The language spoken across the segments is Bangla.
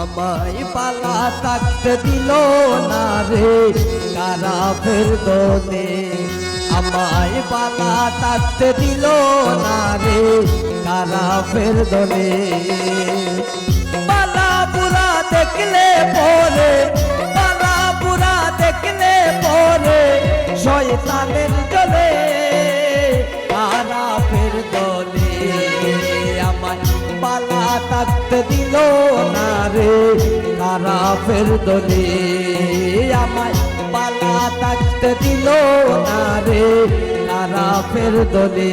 আমায় পালা থাকতে দিল না রে কারাফের দলে, আমায় পালা থাকতে দিল না রে কারাফের দলে। পালা বুড়া দেখলে পরে, পালা বুড়া দেখলে পরে শয়তানের দলে কারাফের দলে। আমায় পালা থাকতে দিল না রে কারাফের দলে, আমায় পালা থাকতে দিল না রে কারাফের দলে।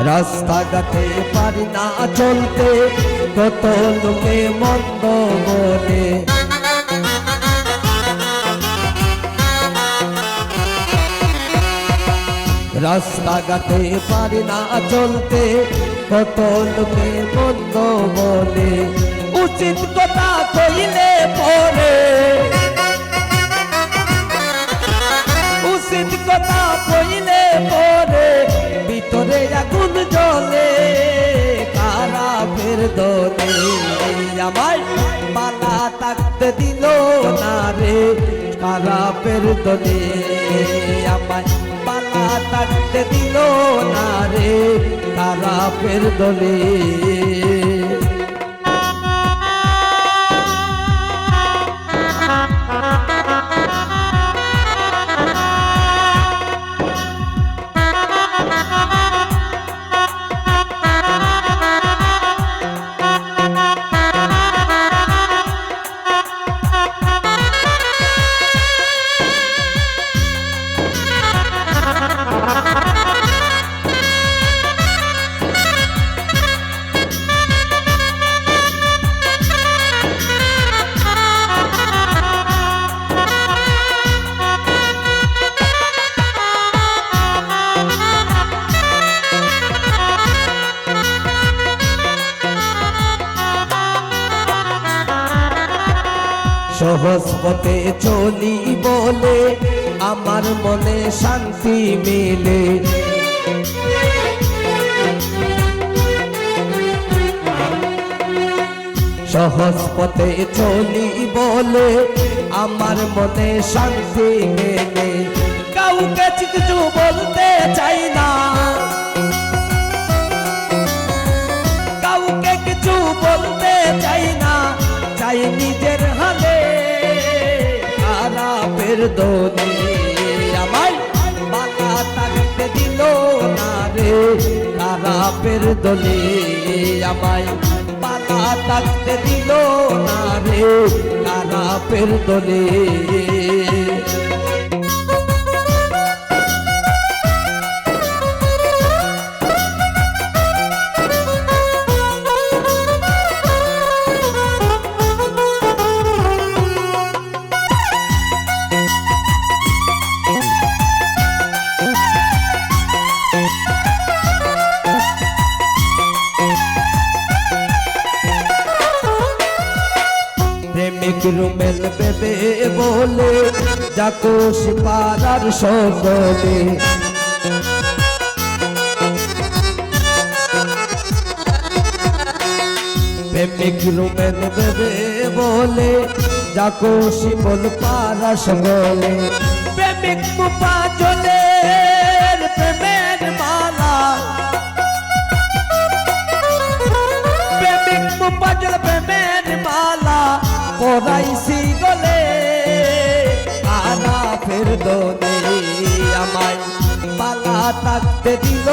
রাস্তাঘাটে পারি না চলতে কত লোকে মন্দ বলে, রাস্তাঘাটে পারি না চলতে কত লোকে মন্দ বলে। উচিত কথা কইলে পরে, উচিত কথা কইলে পরে ভিতরে আগুন জ্বলে কারাফের দলে। আমায় পালা থাকতে দিল না রে কারাফের দলে, আমায় পালা থাকতে দিল না রে কারাফের দলে। সহজ পথে চলি বলে আমার মনে শান্তি মিলে, সহজ পথে চলি বলে আমার মনে শান্তি মেলে। কাউকে কিছু বলতে চাই না, কাউকে কিছু বলতে চাই না, চাই নিজের হালে কারাফের দলে। আমায় পালা থাকতে দিল না রে কারাফের দলে, আমায় পালা থাকতে দিল না রে কারাফের দলে। প্রেমিক রুমেল বেবে বলে যাকো সিপারার সকলে, প্রেমিক রুমেল বেবে বলে যাকো শিবল পারা সকলে। প্রেমিক মুপা চলে প্রেমের মালা, প্রেমিক মুপা চলে প্রেমের মালা পরাইছি গলে কারাফের দলে। আমায় পালা থাকতে দিল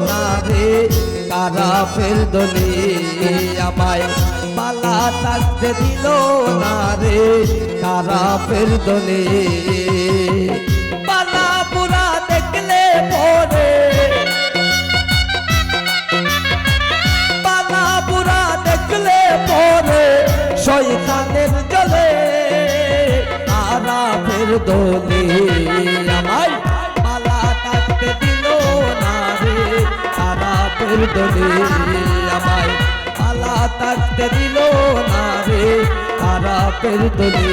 না রে কারাফের দলে, আমায় পালা থাকতে দিল না রে খারাপের দলে পালা পুরা দেখলে পরে পালা পুরা দেখলে পরে শয়তানের জলে খারাপের দলে আমায় পালা থাকতে দিল না রে খারাপের দলে আমায় পালা থাকতে দিল না রে খারাপের দলে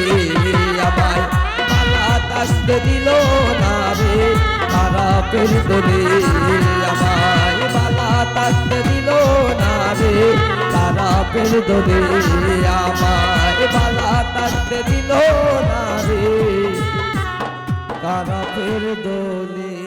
আমায় পালা থাকতে দিল না রে খারাপের দলে আমায় পালা থাকতে দিল না রে খারাপের দলে আমায় পালা থাকতে দিল না রে খারাপের দলে।